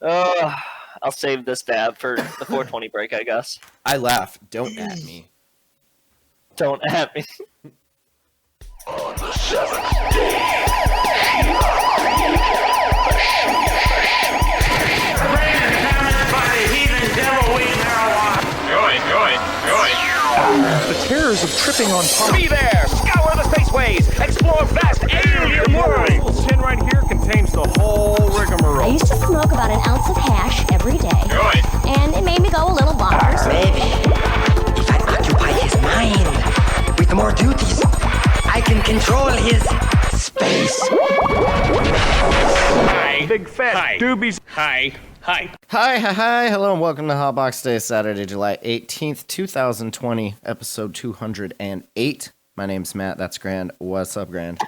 I'll save this dab for the 420 break, I guess. I laugh. Don't at me. Don't at me. On the seventh day, by the heathen devil weed marijuana. The terrors of tripping on pop. Be there! Scour the spaceways! Explore vast alien worlds! This tin right here contains the whole rigmarole. I used to smoke about an ounce of hash every day. And it made me go a little bonkers. Maybe if I occupy his mind with more duties, I can control his space. Hi. Big fat doobies. Hi. Hi, hello, and welcome to Hotbox Day, Saturday, July 18th, 2020, episode 208. My name's Matt, that's Grand. What's up, Grand?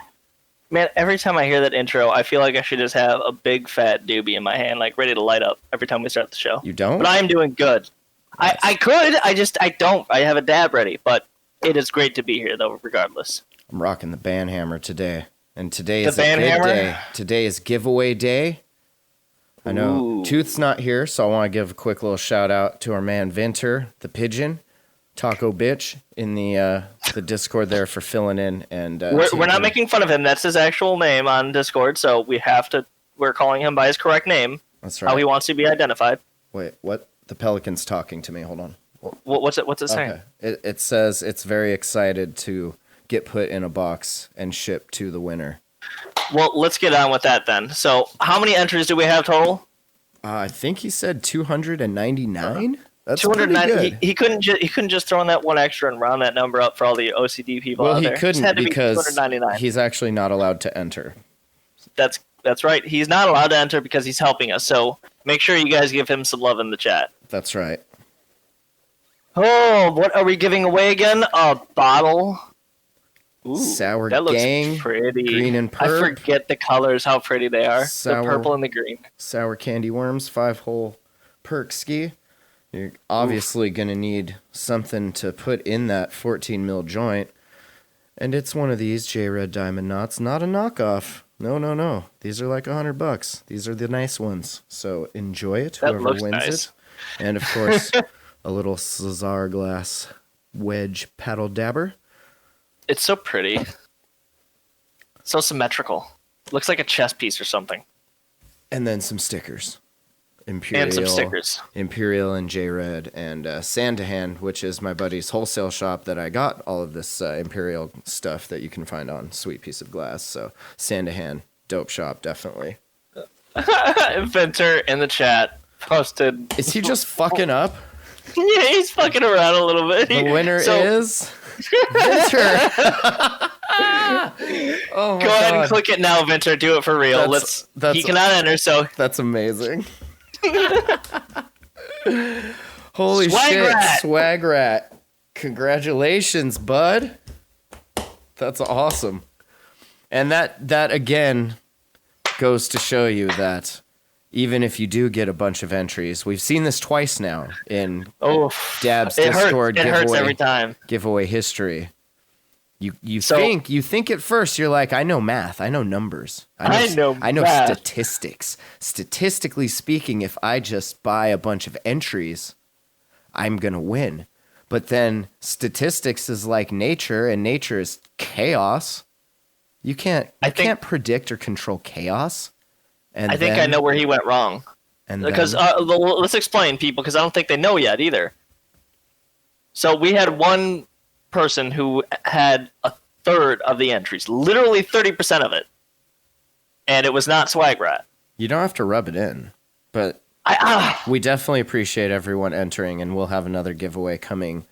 Man, every time I hear that intro, I feel like I should just have a big fat doobie in my hand, like ready to light up every time we start the show. You don't? But I am doing good. Nice. I could, I don't. I have a dab ready, but it is great to be here, though, regardless. I'm rocking the band hammer today, and today The is a band good hammer? day. Today is giveaway day. I know Ooh. Tooth's not here, so I want to give a quick little shout out to our man Vinter, the pigeon, Taco Bitch, in the Discord there for filling in. And We're not making fun of him. That's his actual name on Discord, so we're calling him by his correct name. That's right. How he wants to be identified. Wait, what? The Pelican's talking to me. Hold on. What's it saying? Okay. It says it's very excited to get put in a box and shipped to the winner. Well, let's get on with that then. So, how many entries do we have total? I think he said 299. That's 290. pretty good. He couldn't just throw in that one extra and round that number up for all the OCD people Well, out he there. couldn't It had to be because 299. he's actually not allowed to enter. That's right. He's not allowed to enter because he's helping us. So make sure you guys give him some love in the chat. That's right. Oh, what are we giving away again? A bottle. Ooh, Sour that looks Gang, pretty. Green and I Perp. forget the colors, how pretty they are. Sour- The purple and the green. Sour Candy Worms, 5-hole perk ski. You're obviously going to need something to put in that 14 mil joint. And it's one of these J-Red Diamond Knots, not a knockoff. No. These are like $100. These are the nice ones. So enjoy it, That whoever looks wins nice. it. And of course, a little Cesar glass wedge paddle dabber. It's so pretty. So symmetrical. Looks like a chess piece or something. And then some stickers. Imperial, And some stickers. Imperial and J-Red and Sandahan, which is my buddy's wholesale shop that I got all of this Imperial stuff that you can find on Sweet Piece of Glass. So Sandahan, dope shop, definitely. Inventor in the chat posted. Is he just fucking up? Yeah, he's fucking around a little bit. The winner So, is Vinter. Oh my Go ahead and God. click it now, Vinter. Do it for real. That's- He cannot enter, so That's amazing. Holy Swag shit, rat. Swag Rat. Congratulations, bud. That's awesome. And that again goes to show you that even if you do get a bunch of entries, we've seen this twice now in Dab's it Discord hurts. It hurts every time. giveaway history. You So- think at first you're like, I know math, I know numbers, I know math. statistics. Statistically speaking, if I just buy a bunch of entries, I'm gonna win. But then statistics is like nature, and nature is chaos. You can't predict or control chaos. And I think I know where he went wrong. And Because then, let's explain, people, because I don't think they know yet either. So we had one person who had a third of the entries, literally 30% of it, and it was not Swag Rat. you don't have to rub it in, but we definitely appreciate everyone entering, and we'll have another giveaway coming.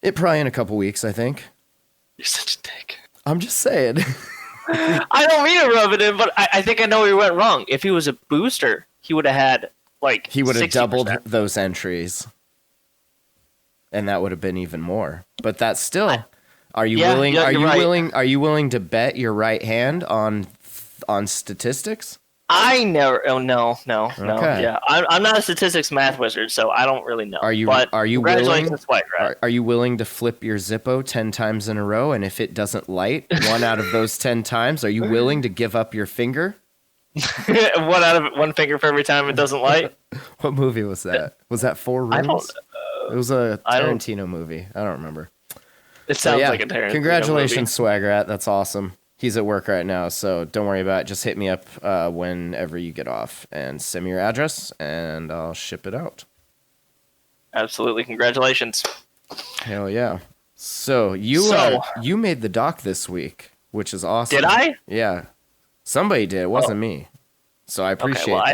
Probably in a couple weeks, I think. You're such a dick. I'm just saying. I don't mean to rub it in, but I think I know where he went wrong. If he was a booster, he would have had He would have 60%. doubled those entries, and that would have been even more. But that's still. Are you Yeah, willing? yeah, Are you're you right. willing? Are you willing to bet your right hand on statistics? I never. Oh no. Okay. Yeah, I'm not a statistics math wizard, so I don't really know. Are you But willing? congratulations, White Rat. Are you willing to flip your Zippo 10 times in a row, and if it doesn't light one out of those 10 times, are you willing to give up your finger? One finger for every time it doesn't light. What movie was that? Was that Four I don't Rooms? It was a I don't- Tarantino movie. I don't remember. It sounds Yeah, like a Tarantino congratulations, Swaggerat. That's awesome. He's at work right now, so don't worry about it. Just hit me up whenever you get off and send me your address, and I'll ship it out. Absolutely, congratulations. Hell yeah! So you made the doc this week, which is awesome. Did I? Yeah, somebody did. It wasn't me, so I appreciate well,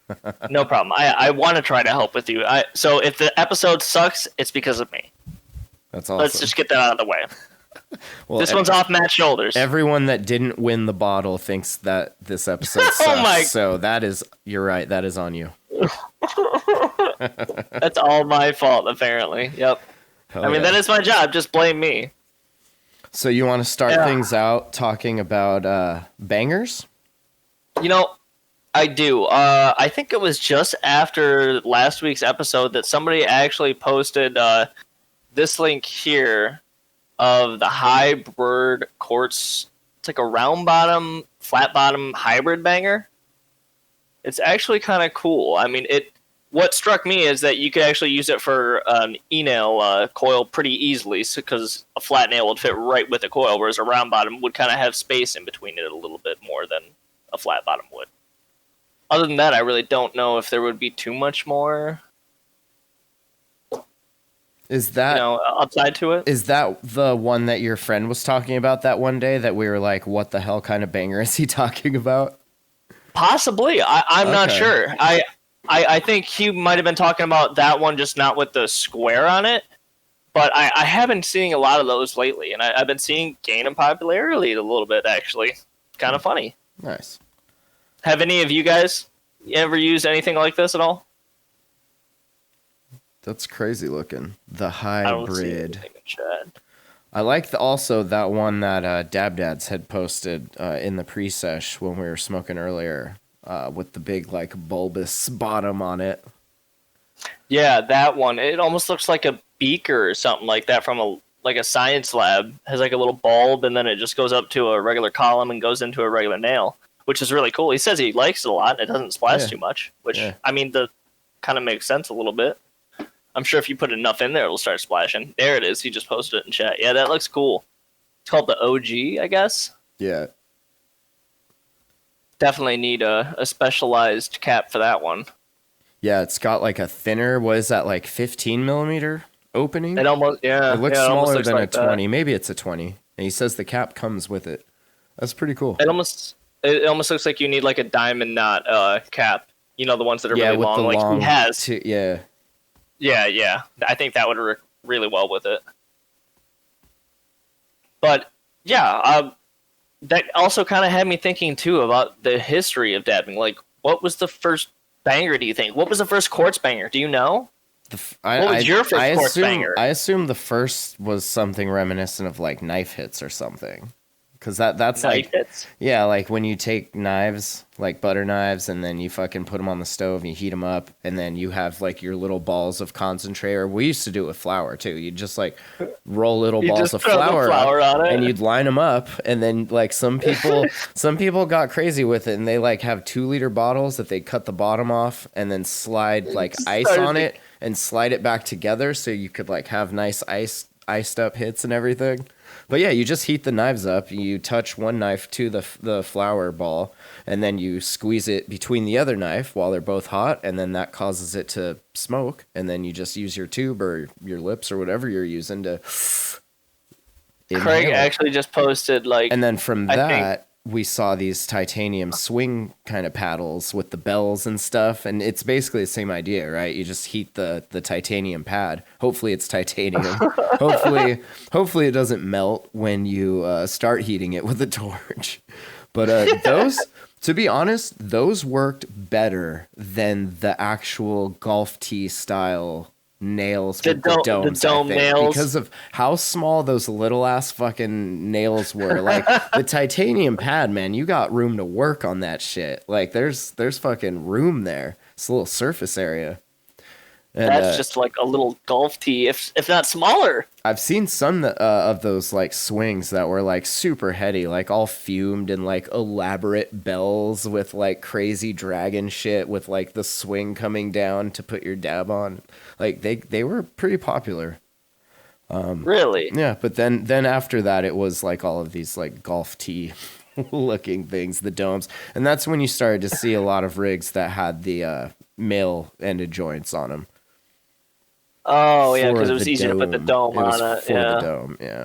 that. No problem. I want to try to help with you. So if the episode sucks, it's because of me. That's awesome. Let's just get that out of the way. Well, This one's off Matt's shoulders. Everyone that didn't win the bottle thinks that this episode sucks. Oh my- So you're right. That is on you. That's all my fault, apparently. Yep. Hell I mean, yeah. that is my job. Just blame me. So you want to start things out talking about bangers? You know, I do. I think it was just after last week's episode that somebody actually posted this link here of the hybrid quartz. It's like a round bottom, flat bottom hybrid banger. It's actually kind of cool. I mean, what struck me is that you could actually use it for an e-nail coil pretty easily, because a flat nail would fit right with the coil, whereas a round bottom would kind of have space in between it a little bit more than a flat bottom would. Other than that, I really don't know if there would be too much more, Is that upside to it. is that the one that your friend was talking about that one day that we were like, what the hell kind of banger is he talking about? Possibly. I'm not Okay. sure. I think he might have been talking about that one, just not with the square on it. But I have been seeing a lot of those lately, and I've been seeing gain in popularity a little bit, actually. Kind of funny. Nice. Have any of you guys ever used anything like this at all? That's crazy looking. The I don't see hybrid. anything in chat. I like also that one that Dab Dads had posted in the pre-sesh when we were smoking earlier with the big like bulbous bottom on it. Yeah, that one. It almost looks like a beaker or something like that from a science lab. It has like a little bulb, and then it just goes up to a regular column and goes into a regular nail, which is really cool. He says he likes it a lot, and it doesn't splash too much, which, I mean, the kind of makes sense a little bit. I'm sure if you put enough in there, it'll start splashing. There it is. He just posted it in chat. Yeah, that looks cool. It's called the OG, I guess. Yeah. Definitely need a specialized cap for that one. Yeah, it's got like a thinner, what is that, like 15 millimeter opening? It almost, yeah. It looks yeah, smaller almost looks than like a 20. Maybe it's a 20. And he says the cap comes with it. That's pretty cool. It almost looks like you need like a diamond knot cap. You know, the ones that are really with long, the like long he has. yeah. Yeah. I think that would work really well with it. But yeah, that also kind of had me thinking too about the history of dabbing. Like, what was the first banger? Do you think? What was the first quartz banger? Do you know? What was your first quartz banger? I assume the first was something reminiscent of like knife hits or something. Because that's Knife hits? Yeah, like when you take knives, like butter knives, and then you fucking put them on the stove and you heat them up, and then you have like your little balls of concentrate. Or we used to do it with flour too. You'd just like roll little balls just of throw the flour flour up, on it. and you'd line them up, and then like some people got crazy with it, and they like have 2-liter bottles that they cut the bottom off and then slide like ice on it and slide it back together so you could like have nice iced up hits and everything. But yeah, you just heat the knives up. You touch one knife to the flour ball, and then you squeeze it between the other knife while they're both hot, and then that causes it to smoke. And then you just use your tube or your lips or whatever you're using to Craig inhale. actually just posted like. And then from I that, we saw these titanium swing kind of paddles with the bells and stuff, and it's basically the same idea, right? You just heat the titanium pad. Hopefully it's titanium. hopefully it doesn't melt when you start heating it with a torch. But those, to be honest, those worked better than the actual golf tee style nails with the domes, the dome I think, nails, because of how small those little ass fucking nails were. Like the titanium pad, man, you got room to work on that shit. Like there's fucking room there. It's a little surface area. And, That's just like a little golf tee, if not smaller. I've seen some of those like swings that were like super heady, like all fumed and like elaborate bells with like crazy dragon shit with like the swing coming down to put your dab on. Like they were pretty popular. Really? Yeah, but then after that it was like all of these like golf tee looking things, the domes. And that's when you started to see a lot of rigs that had the male ended joints on them. Oh, yeah, For because it was the easy to put the dome It was on it. for Yeah. the dome, yeah.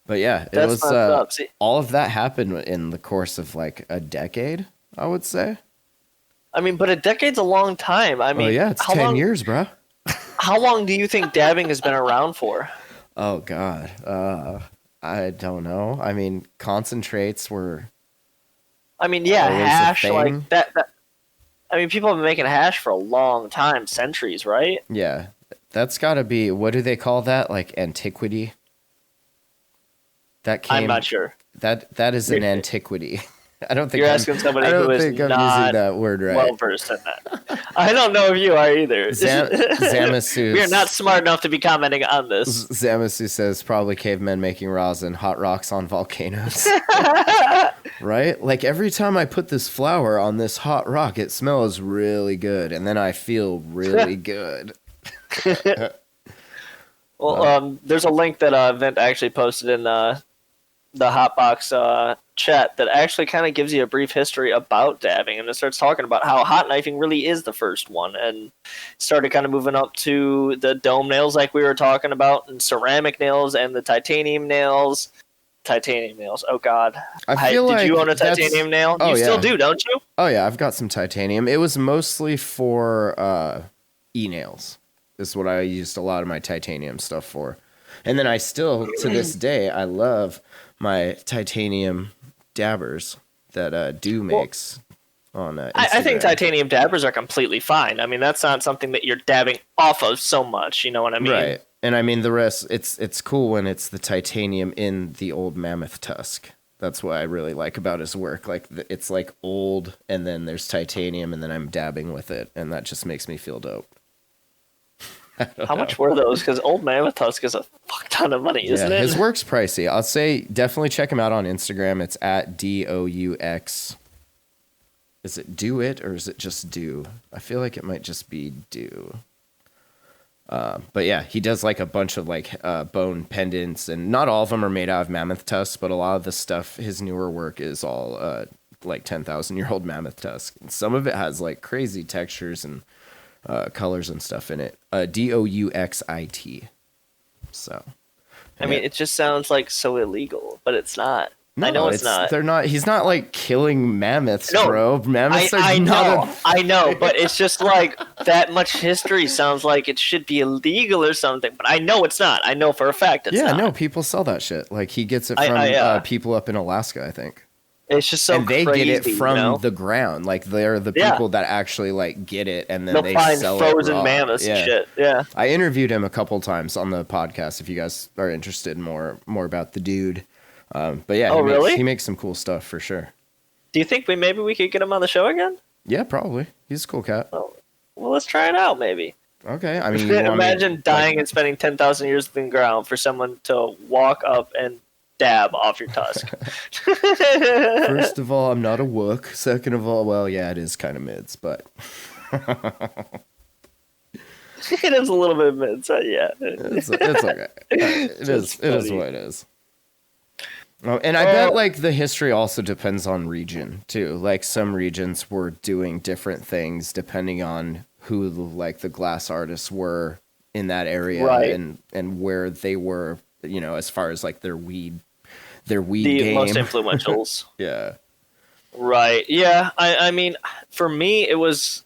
But yeah, it That's was messed up. See, all of that happened in the course of like a decade, I would say. I mean, but a decade's a long time. I mean, Oh yeah, it's how 10 long, years, bro. How long do you think dabbing has been around for? Oh god. I don't know. I mean, concentrates were I mean, yeah, always a hash thing. like that. I mean, people have been making hash for a long time, centuries, right? Yeah. That's got to be, what do they call that? Like antiquity? That came I'm not sure. That is an antiquity. I don't think You're I'm- asking somebody I don't who is think I'm not using that word right. well versed in that. I don't know if you are either. Zamasu. We are not smart enough to be commenting on this. Zamasu says probably cavemen making rosin, hot rocks on volcanoes. Right? Like every time I put this flour on this hot rock, it smells really good, and then I feel really good. Well, there's a link that Vint actually posted in the Hotbox chat that actually kind of gives you a brief history about dabbing, and it starts talking about how hot knifing really is the first one, and started kind of moving up to the dome nails like we were talking about, and ceramic nails, and the titanium nails. Titanium nails. Oh God! I feel did like you own a that's- titanium nail? Oh, You still yeah. do, don't you? Oh yeah, I've got some titanium. It was mostly for e-nails. This is what I used a lot of my titanium stuff for. And then I still, to this day, I love my titanium dabbers that Dew makes on Instagram. I think titanium dabbers are completely fine. I mean, that's not something that you're dabbing off of so much. You know what I mean? Right. And I mean, the rest, it's cool when it's the titanium in the old mammoth tusk. That's what I really like about his work. Like, it's like old, and then there's titanium, and then I'm dabbing with it, and that just makes me feel dope. How much were those? Because old mammoth tusk is a fuck ton of money, isn't it? His work's pricey. I'll say definitely check him out on Instagram. It's at DOUX. Is it do it or is it just do? I feel like it might just be do. But yeah, he does like a bunch of like bone pendants, and not all of them are made out of mammoth tusks, but a lot of the stuff, his newer work is all like 10,000-year-old mammoth tusk. And some of it has like crazy textures and colors and stuff in it. DOUXIT. So, I mean, it just sounds like so illegal, but it's not. I know it's not. They're not. He's not like killing mammoths, No, bro. Mammoths I are not. know, I know, but it's just like that much history sounds like it should be illegal or something, but I know it's not. I know for a fact it's not. No, people sell that shit. Like he gets it from people up in Alaska, I think. It's just so and they crazy, get it from you know? the ground. Like they're the people that actually like get it, and then They'll they find sell frozen it raw. mammoths and shit. Yeah. I interviewed him a couple times on the podcast. If you guys are interested in more about the dude, but yeah, he makes some cool stuff for sure. Do you think maybe we could get him on the show again? Yeah, probably. He's a cool cat. Oh, well, let's try it out, maybe. Okay, I mean, you want imagine dying and spending 10,000 years in the ground for someone to walk up and dab off your tusk. First of all, I'm not a wook. Second of all, well, yeah, it is kind of mids, but It is a little bit mid, so yeah. it's okay. It is what it is. Oh, and I bet like the history also depends on region too. Like some regions were doing different things depending on who like the glass artists were in that area, right. and where they were, you know, as far as like their weed the game. most influentials. Yeah. Right. Yeah. I mean, for me, it was.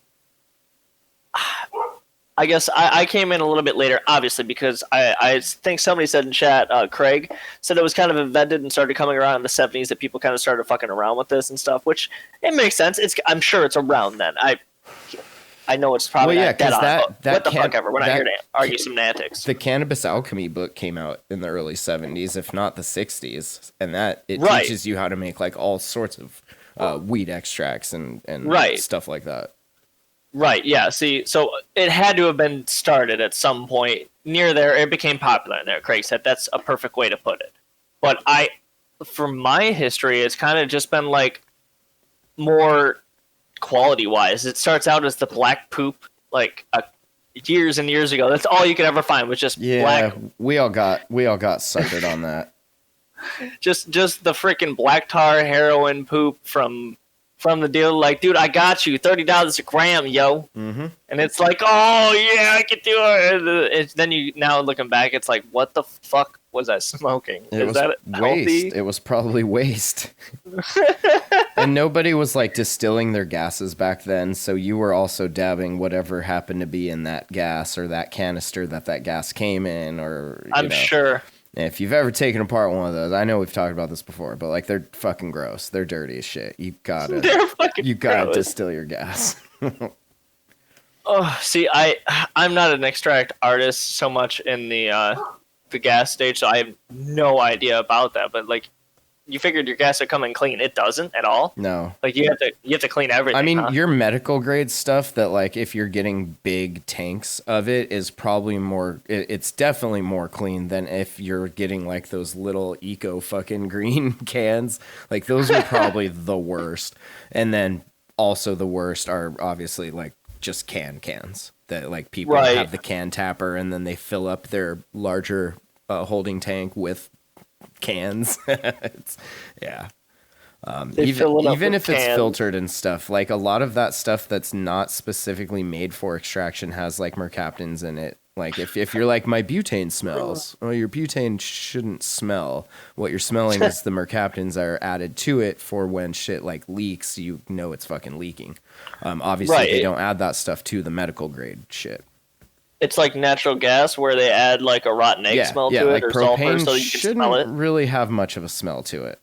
I guess I came in a little bit later, obviously, because I think somebody said in chat, Craig said it was kind of invented and started coming around in the 70s that people kind of started fucking around with this and stuff, which it makes sense. I'm sure it's around then. I know it's probably not dead on. What the fuck ever. We're not here to argue semantics. The Cannabis Alchemy book came out in the early 70s, if not the 60s, and it teaches you how to make like all sorts of weed extracts and stuff like that. Right, yeah. See, so it had to have been started at some point near there. It became popular in there. Craig said that's a perfect way to put it. But from my history, it's kind of just been like more quality-wise. It starts out as the black poop, like years and years ago. That's all you could ever find was just black. We all got suckered on that. Just the freaking black tar heroin poop from the dealer, like, dude, I got you $30 a gram, yo. Mm-hmm. And it's like, oh yeah, I can do it. Then now looking back, it's like, what the fuck was I smoking? Is that healthy? Waste. It was probably waste. And nobody was like distilling their gases back then, so you were also dabbing whatever happened to be in that gas or that canister that gas came in, or I'm sure. If you've ever taken apart one of those, I know we've talked about this before, but like they're fucking gross. They're dirty as shit. You gotta distill your gas. Oh, see, I'm not an extract artist so much in the gas stage, so I have no idea about that. But like, you figured your gas would come in clean. It doesn't at all. No. Like you have to clean everything. I mean, your medical grade stuff that like if you're getting big tanks of it is probably more. It's definitely more clean than if you're getting like those little eco fucking green cans. Like those are probably the worst. And then also the worst are obviously like just cans that like people have the can tapper and then they fill up their larger holding tank with cans. Even if it's filtered and stuff, like a lot of that stuff that's not specifically made for extraction has like mercaptans in it. Like if you're like, my butane smells, well, your butane shouldn't smell. What you're smelling is the mercaptans are added to it for when shit like leaks, you know it's fucking leaking. Obviously they don't add that stuff to the medical grade shit. It's like natural gas where they add like a rotten egg smell to like it, or sulfur, so you can smell it. Shouldn't really have much of a smell to it.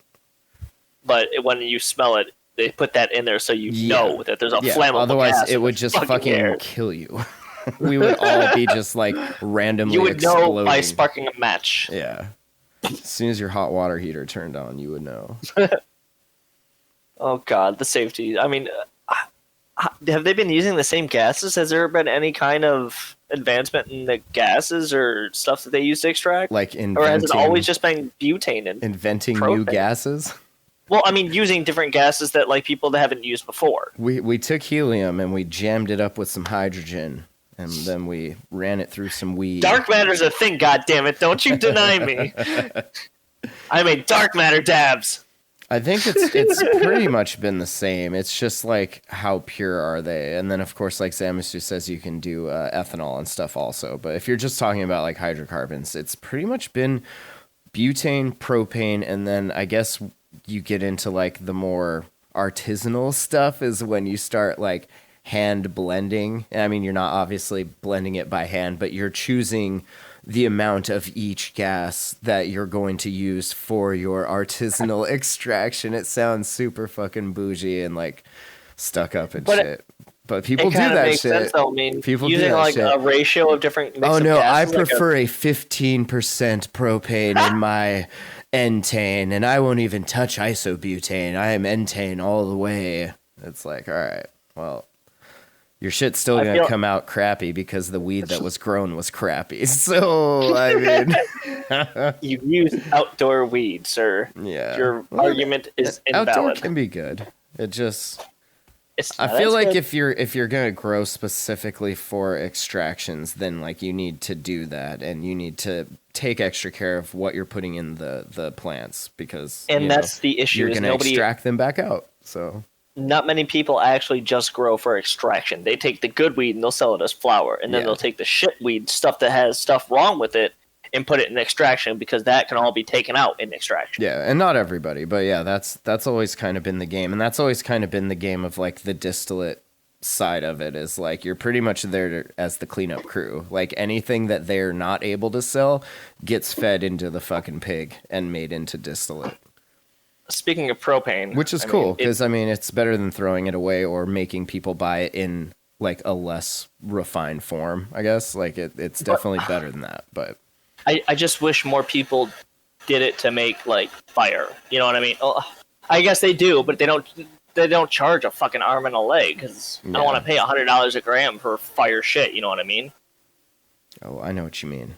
But when you smell it, they put that in there so you know that there's a flammable otherwise gas it would just fucking kill you. We would all be just like randomly exploding. You would know by sparking a match. Yeah. As soon as your hot water heater turned on, you would know. Oh god, the safety. I mean, have they been using the same gases? Has there been any kind of advancement in the gases or stuff that they use to extract? Like or has it always just been butane and inventing propane? New gases? Well, I mean, using different gases that like people that haven't used before. We took helium and we jammed it up with some hydrogen, and then we ran it through some weed. Dark matter's a thing, goddammit! Don't you deny me. I made dark matter dabs. I think it's pretty much been the same. It's just like how pure are they? And then of course, like Zamisu says, you can do ethanol and stuff also. But if you're just talking about like hydrocarbons, it's pretty much been butane, propane, and then I guess you get into like the more artisanal stuff is when you start like hand blending. I mean, you're not obviously blending it by hand, but you're choosing the amount of each gas that you're going to use for your artisanal extraction. It sounds super fucking bougie and like stuck up and shit. But people do that makes shit. Sense, though. I mean, people using do that like shit. A ratio of different mix Oh of no, I gases, prefer a 15% propane in my entane, and I won't even touch isobutane. I am entane all the way. It's like, all right, well, your shit's still gonna come out crappy because the weed that was grown was crappy. So I mean, you use outdoor weed, sir. Yeah, your argument is invalid. Outdoor can be good. It just. I feel like if you're gonna grow specifically for extractions, then like you need to do that, and you need to take extra care of what you're putting in the plants, because that's the issue. You're gonna extract them back out. So not many people actually just grow for extraction. They take the good weed and they'll sell it as flour, and then they'll take the shit weed, stuff that has stuff wrong with it, and put it in extraction, because that can all be taken out in extraction. Yeah, and not everybody, but yeah, that's always kind of been the game, and that's always kind of been the game of like the distillate side of it, is like you're pretty much there as the cleanup crew. Like anything that they're not able to sell gets fed into the fucking pig and made into distillate. Speaking of propane, which is cool, because I mean it's better than throwing it away or making people buy it in like a less refined form. I guess like it's definitely better than that, but. I just wish more people did it to make like fire. You know what I mean? Oh, I guess they do, but they don't. they don't charge a fucking arm and a leg because I don't want to pay $100 a gram for fire shit. You know what I mean? Oh, I know what you mean.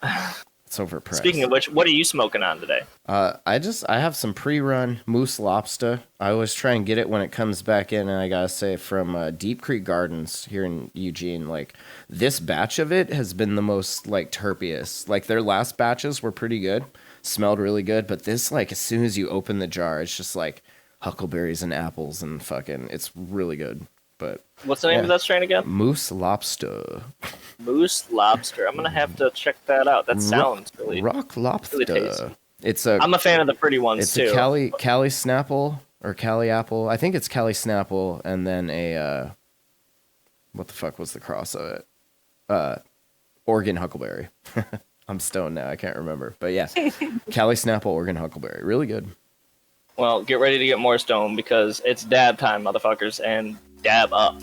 It's overpriced. Speaking of which, what are you smoking on today? I have some pre-run moose lobster. I always try and get it when it comes back in, and I gotta say, from Deep Creek Gardens here in Eugene, like this batch of it has been the most like terpiest. Like their last batches were pretty good, smelled really good, but this, like, as soon as you open the jar, it's just like huckleberries and apples and fucking, it's really good. But what's the name of that strain again? Moose lobster. Moose lobster. I'm gonna have to check that out. That sounds really rock lobster. Really tasty. I'm a fan of the pretty ones too. It's a Cali Snapple or Cali Apple. I think it's Cali Snapple, and then a what the fuck was the cross of it? Oregon Huckleberry. I'm stoned now. I can't remember, but yeah, Cali Snapple, Oregon Huckleberry, really good. Well, get ready to get more stoned because it's dab time, motherfuckers, and dab up.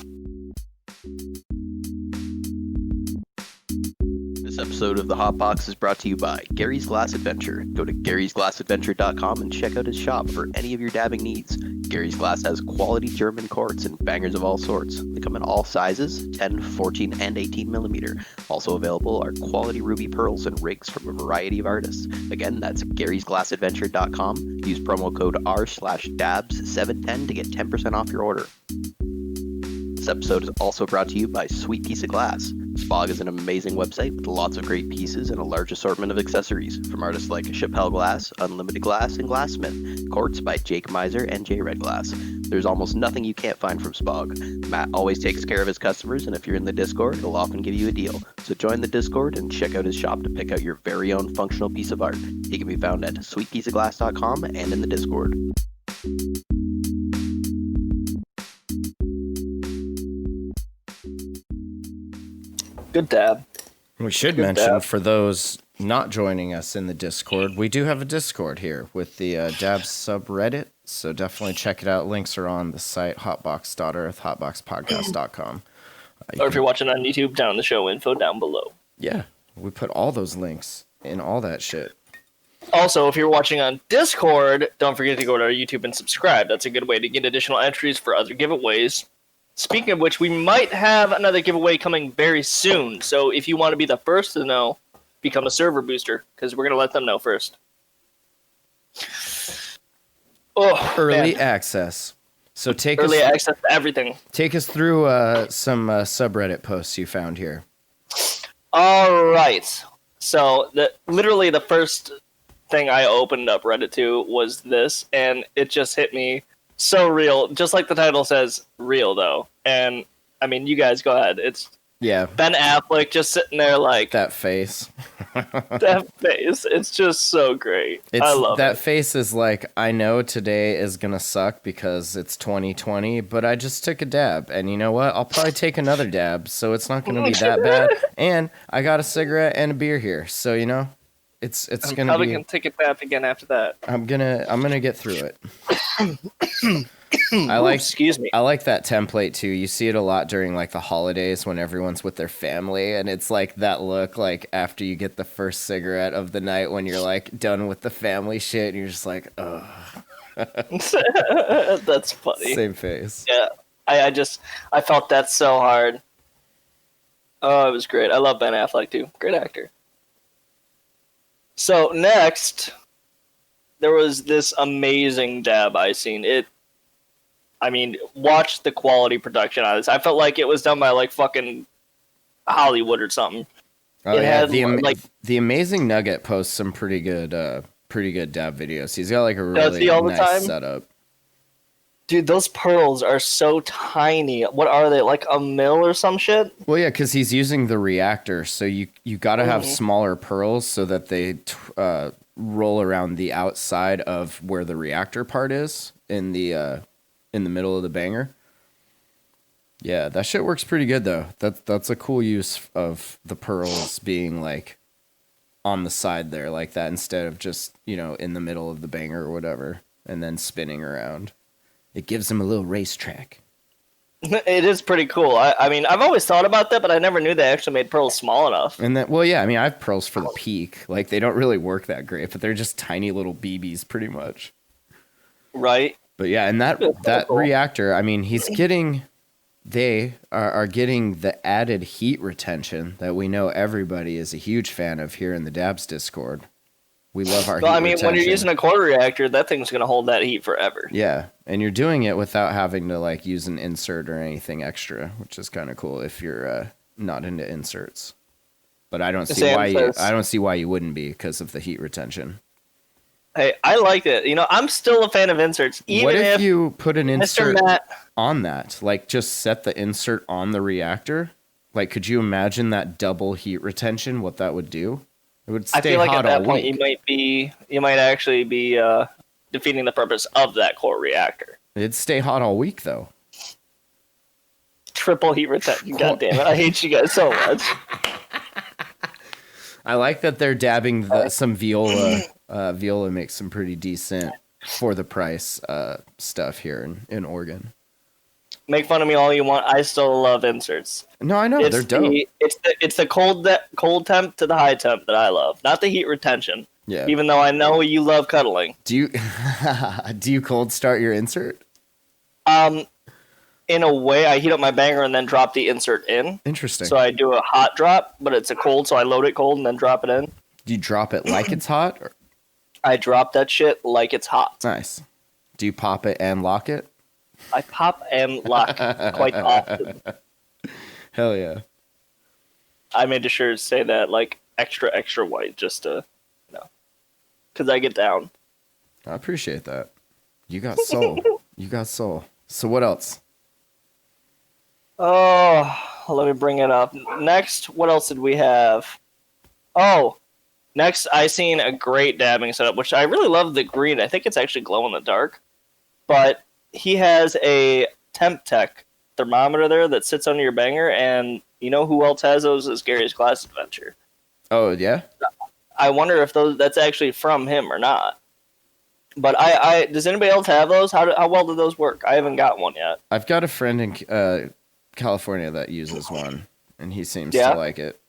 This episode of The Hot Box is brought to you by Gary's Glass Adventure. Go to garysglassadventure.com and check out his shop for any of your dabbing needs. Gary's Glass has quality German quartz and bangers of all sorts. They come in all sizes, 10, 14, and 18 millimeter. Also available are quality ruby pearls and rigs from a variety of artists. Again, that's garysglassadventure.com. Use promo code R/dabs710 to get 10% off your order. This episode is also brought to you by Sweet Piece of Glass. Spog is an amazing website with lots of great pieces and a large assortment of accessories from artists like Chappelle Glass, Unlimited Glass, and Glassmith. Quartz by Jake Miser and J Red Glass. There's almost nothing you can't find from Spog. Matt always takes care of his customers, and if you're in the Discord, he'll often give you a deal. So join the Discord and check out his shop to pick out your very own functional piece of art. He can be found at sweetpieceofglass.com and in the Discord. Good dab. We should mention, for those not joining us in the Discord, we do have a Discord here with the Dab subreddit, so definitely check it out. Links are on the site, hotbox.earth, hotboxpodcast.com. Or if you're watching on YouTube, down in the show info down below. Yeah, we put all those links in all that shit. Also, if you're watching on Discord, don't forget to go to our YouTube and subscribe. That's a good way to get additional entries for other giveaways. Speaking of which, we might have another giveaway coming very soon. So if you want to be the first to know, become a server booster, because we're going to let them know first. Oh, Early man. access. So Early access to everything. Take us through some subreddit posts you found here. All right. So literally the first thing I opened up Reddit to was this, and it just hit me so real. Just like the title says, real though. And I mean, you guys go ahead. It's Ben Affleck just sitting there like that face. That face. It's just so great. I love that it. face is like, I know today is gonna suck because it's 2020, but I just took a dab, and you know what? I'll probably take another dab, so it's not gonna be that bad. And I got a cigarette and a beer here, so you know, it's I'm probably gonna take a dab again after that. I'm gonna get through it. Excuse me. I like that template too. You see it a lot during like the holidays when everyone's with their family, and it's like that look like after you get the first cigarette of the night when you're like done with the family shit, and you're just like, ugh. That's funny. Same face. Yeah, I felt that so hard. Oh, it was great. I love Ben Affleck too. Great actor. So next, there was this amazing dab I seen. Watch the quality production on this. I felt like it was done by like fucking Hollywood or something. Oh yeah, the Amazing Nugget posts some pretty good dab videos. He's got like a really nice setup. Dude, those pearls are so tiny. What are they, like a mil or some shit? Well, yeah, because he's using the reactor, so you got to have smaller pearls so that they roll around the outside of where the reactor part is in the middle of the banger. Yeah, that shit works pretty good though. That's a cool use of the pearls being like on the side there like that instead of just, you know, in the middle of the banger or whatever and then spinning around. It gives them a little racetrack. It is pretty cool. I mean, I've always thought about that, but I never knew they actually made pearls small enough. And that, well, yeah, I mean, I have pearls for the peak. Like, they don't really work that great, but they're just tiny little BBs pretty much. Right. But yeah, and that reactor, I mean, they are getting the added heat retention that we know everybody is a huge fan of here in the Dabs Discord. We love our heat retention. When you're using a core reactor, that thing's going to hold that heat forever. Yeah, and you're doing it without having to like use an insert or anything extra, which is kind of cool if you're not into inserts. But I don't see why you wouldn't be because of the heat retention. Hey, I liked it. I'm still a fan of inserts. Even what if you put an insert Matt, on that? Like, just set the insert on the reactor? Like, could you imagine that double heat retention, what that would do? It would stay hot all week. I feel like at that point you might actually be defeating the purpose of that core reactor. It'd stay hot all week, though. Triple heat retention. God damn it. I hate you guys so much. I like that they're dabbing some viola. Viola makes some pretty decent, for the price, stuff here in Oregon. Make fun of me all you want. I still love inserts. No, I know. They're dope. It's the cold temp to the high temp that I love. Not the heat retention. Yeah. Even though I know you love cuddling. Do you cold start your insert? In a way, I heat up my banger and then drop the insert in. Interesting. So I do a hot drop, but it's a cold, so I load it cold and then drop it in. Do you drop it like it's hot? Or? I drop that shit like it's hot. Nice. Do you pop it and lock it? I pop and lock quite often. Hell yeah. I made sure to say that like extra, extra white just to, because I get down. I appreciate that. You got soul. You got soul. So what else? Oh, let me bring it up. Next, what else did we have? Oh, next I seen a great dabbing setup, which I really love the green. I think it's actually glow in the dark. But he has a Temp Tech thermometer there that sits under your banger, and you know who else has those is Gary's Glass Adventure. Oh, yeah? I wonder if that's actually from him or not. But I does anybody else have those? How well do those work? I haven't got one yet. I've got a friend in California that uses one, and he seems to like it.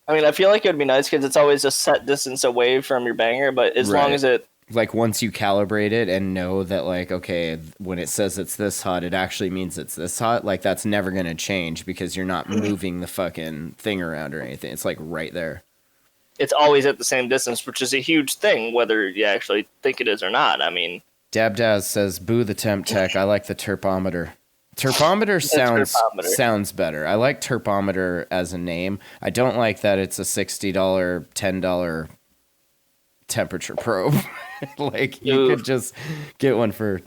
I mean, I feel like it would be nice because it's always a set distance away from your banger, but as long as it... Like, once you calibrate it and know that, like, okay, when it says it's this hot, it actually means it's this hot, like, that's never going to change because you're not moving the fucking thing around or anything. It's, like, right there. It's always at the same distance, which is a huge thing, whether you actually think it is or not. I mean... Dabdaz says, boo the Temp Tech. I like the terpometer. Terpometer sounds better. I like terpometer as a name. I don't like that it's a $60, $10 temperature probe. Like, you could just get one for...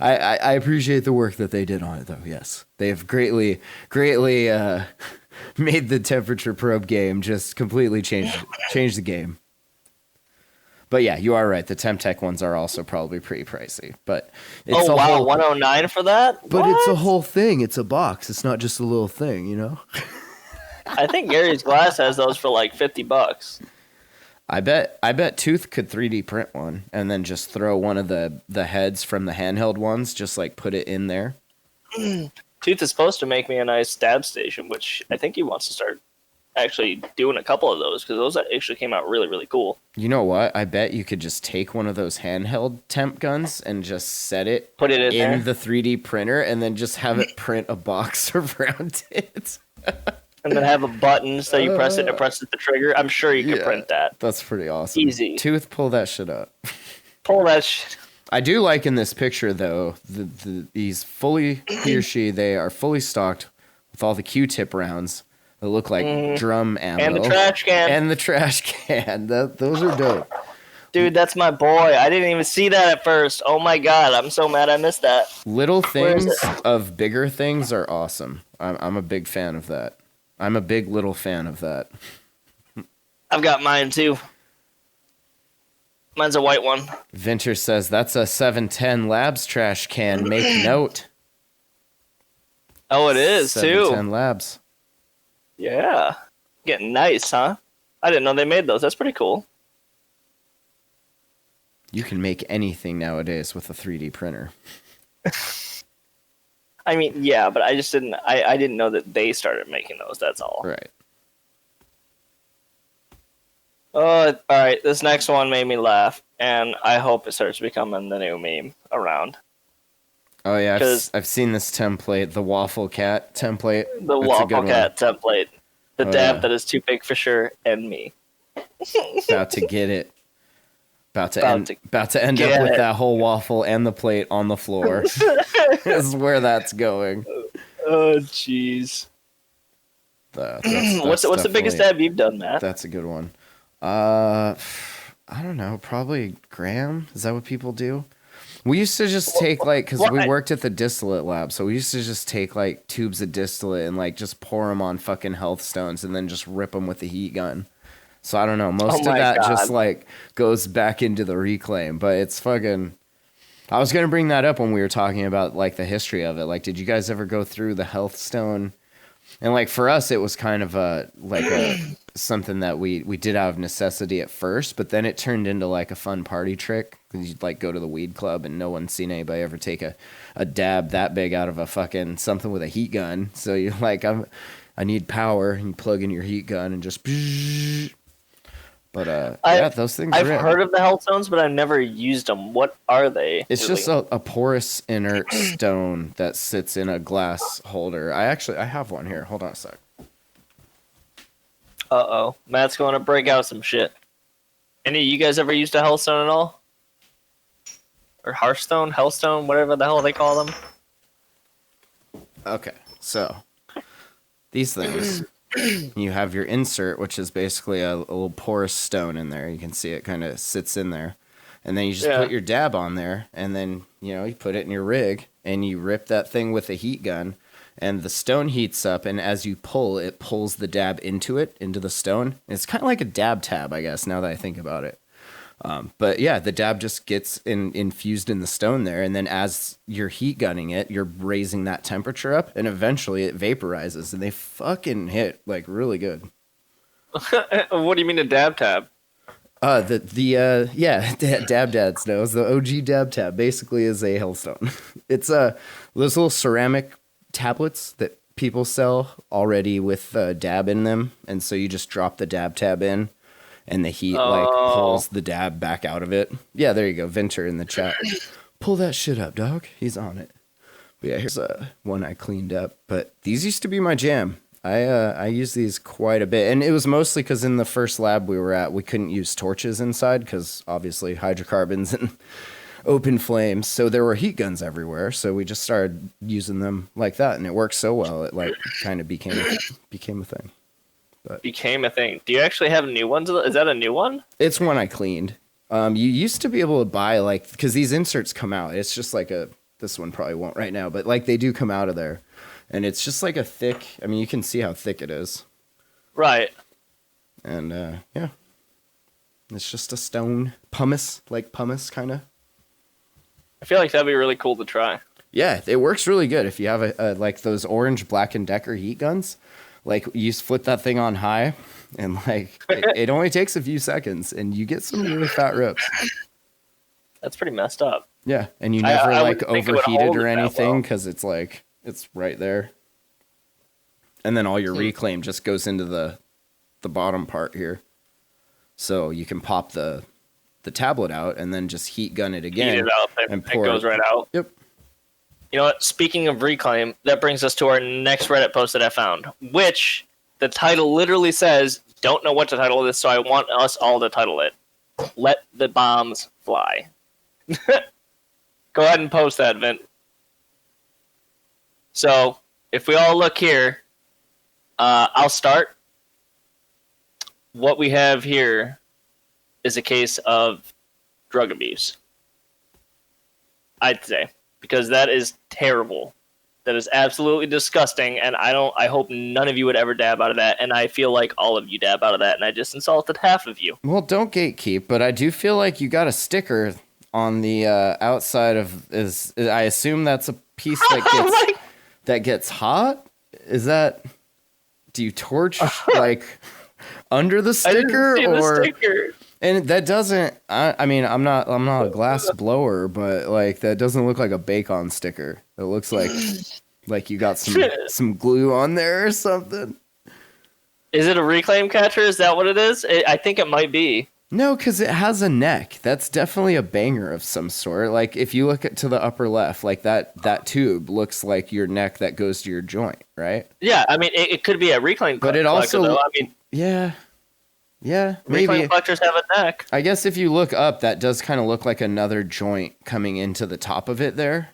I appreciate the work that they did on it, though, yes. They have greatly made the temperature probe game just completely change the game. But yeah, you are right. The Temp Tech ones are also probably pretty pricey. But it's whole, $109 for that? But it's a whole thing. It's a box. It's not just a little thing, you know? I think Gary's Glass has those for like $50. I bet Tooth could 3D print one and then just throw one of the heads from the handheld ones, just like put it in there. Tooth is supposed to make me a nice dab station, which I think he wants to start actually doing a couple of those because those actually came out really, really cool. You know what? I bet you could just take one of those handheld temp guns and just put it in the 3D printer and then just have it print a box around it. And then have a button so you press it and it presses the trigger. I'm sure you could print that. That's pretty awesome. Easy. Tooth, pull that shit up. Pull that shit. I do like in this picture, though, he or she, they are fully stocked with all the Q-tip rounds that look like drum ammo. And the trash can. Those are dope. Dude, that's my boy. I didn't even see that at first. Oh my god, I'm so mad I missed that. Little things of bigger things are awesome. I'm a big fan of that. I'm a big little fan of that. I've got mine too. Mine's a white one. Vinter says that's a 710 Labs trash can. Make note. Oh, it is 710 too. Labs. Yeah. Getting nice, huh? I didn't know they made those. That's pretty cool. You can make anything nowadays with a 3D printer. I mean, yeah, but I just didn't. I didn't know that they started making those. That's all. Right. All right. This next one made me laugh, and I hope it starts becoming the new meme around. Oh yeah, Because I've seen this template, the waffle cat template. the That's a good waffle cat template, the Oh, dab yeah. that is too big for sure, and me. About to get it. About to end get up with it. that whole waffle and the plate on the floor. This is where that's going. Oh, jeez. What's the biggest dab you've done, Matt? That's a good one. I don't know. Probably gram. Is that what people do? We used to just take like, because we worked at the distillate lab, so we used to just take like tubes of distillate and like just pour them on fucking Hearthstones and then just rip them with the heat gun. So I don't know. Most of that just like goes back into the reclaim, but it's fucking. I was gonna bring that up when we were talking about like the history of it. Like, did you guys ever go through the Hearthstone? And like for us, it was kind of something that we did out of necessity at first, but then it turned into like a fun party trick because you'd like go to the weed club and no one's seen anybody ever take a dab that big out of a fucking something with a heat gun. So you're like, I need power, and you plug in your heat gun and just. But yeah, those things. I've heard of the Hellstones, but I've never used them. What are they? It's just a porous inert stone that sits in a glass holder. I have one here. Hold on a sec. Uh-oh. Matt's going to break out some shit. Any of you guys ever used a Hellstone at all? Or Hearthstone, Hellstone, whatever the hell they call them? Okay, so these things, you have your insert, which is basically a little porous stone in there. You can see it kind of sits in there. And then you just put your dab on there, and then, you put it in your rig, and you rip that thing with a heat gun, and the stone heats up, and as you pull, it pulls the dab into the stone. It's kind of like a dab tab, I guess, now that I think about it. But yeah, the dab just gets infused in the stone there, and then as you're heat gunning it, you're raising that temperature up, and eventually it vaporizes, and they fucking hit like really good. What do you mean a dab tab? Dab dads knows the OG dab tab basically is a Hellstone. It's those little ceramic tablets that people sell already with dab in them, and so you just drop the dab tab in. And the heat pulls the dab back out of it. Yeah, there you go. Vinter in the chat. Pull that shit up, dog. He's on it. But yeah, here's one I cleaned up. But these used to be my jam. I use these quite a bit. And it was mostly because in the first lab we were at, we couldn't use torches inside because obviously hydrocarbons and open flames. So there were heat guns everywhere. So we just started using them like that. And it worked so well, it like kind of became a thing. Became a thing. Do you actually have new ones? Is that a new one? It's one I cleaned. You used to be able to buy like, because these inserts come out. It's just like this one probably won't right now, but like they do come out of there, and it's just like a thick. I mean, you can see how thick it is. Right. And yeah, it's just a stone pumice, like pumice kind of. I feel like that'd be really cool to try. Yeah, it works really good if you have a like those orange Black & Decker heat guns. Like, you just flip that thing on high, and, like, it only takes a few seconds, and you get some really fat rips. That's pretty messed up. Yeah, and you never, overheat it or anything, well. because it's, like, it's right there. And then all your reclaim just goes into the bottom part here. So you can pop the tablet out, and then just heat gun it again. Heat it up, and it goes right out. Yep. You know what? Speaking of reclaim, that brings us to our next Reddit post that I found, which the title literally says, don't know what to title this, so I want us all to title it. Let the bombs fly. Go ahead and post that, Vint. So, if we all look here, I'll start. What we have here is a case of drug abuse. I'd say. Because that is terrible. That is absolutely disgusting, and I hope none of you would ever dab out of that, and I feel like all of you dab out of that, and I just insulted half of you. Well, don't gatekeep, but I do feel like you got a sticker on the outside of I assume that's a piece that gets hot? Is that, do you torch like under the sticker? I didn't see the sticker. And that doesn't. I mean, I'm not a glass blower, but like that doesn't look like a bake-on sticker. It looks like you got some glue on there or something. Is it a reclaim catcher? Is that what it is? I think it might be. No, because it has a neck. That's definitely a banger of some sort. Like, if you look to the upper left, like that tube looks like your neck that goes to your joint, right? Yeah, I mean, it could be a reclaim But it collector, also, though. I mean, yeah, reclaim maybe. collectors have a neck. I guess if you look up, that does kind of look like another joint coming into the top of it there.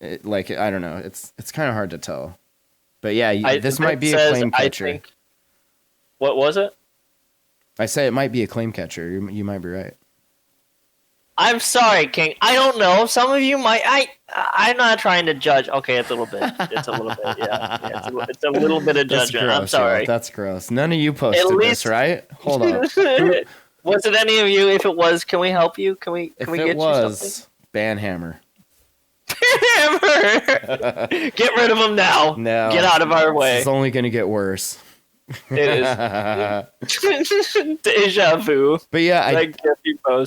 I don't know. It's kind of hard to tell. But yeah, this might be a claim catcher. What was it? I say it might be a claim catcher. You might be right. I'm sorry, King. I don't know. Some of you might. I'm not trying to judge. Okay, it's a little bit. It's a little bit. Yeah, it's a little bit of That's judgment. gross, I'm sorry. y'all. That's gross. None of you posted this, right? Hold on. Was it any of you? If it was, can we help you? Can we If get it you was, Banhammer. something? Get rid of him now. No. Get out of our way. It's only going to get worse. It is. Deja vu. But yeah,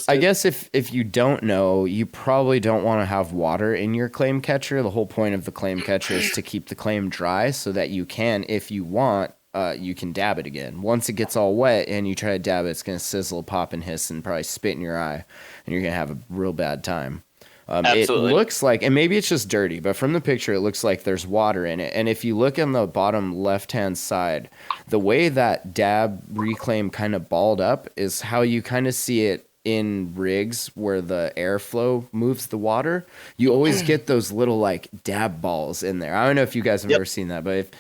I guess if you don't know, you probably don't want to have water in your claim catcher. The whole point of the claim catcher is to keep the claim dry so that you can, if you want, you can dab it again. Once it gets all wet and you try to dab it, it's going to sizzle, pop, and hiss and probably spit in your eye, and you're going to have a real bad time. It looks like, and maybe it's just dirty, but from the picture, it looks like there's water in it. And if you look on the bottom left-hand side, the way that dab reclaim kind of balled up is how you kind of see it in rigs where the airflow moves the water. You always get those little like dab balls in there. I don't know if you guys have ever seen that, but if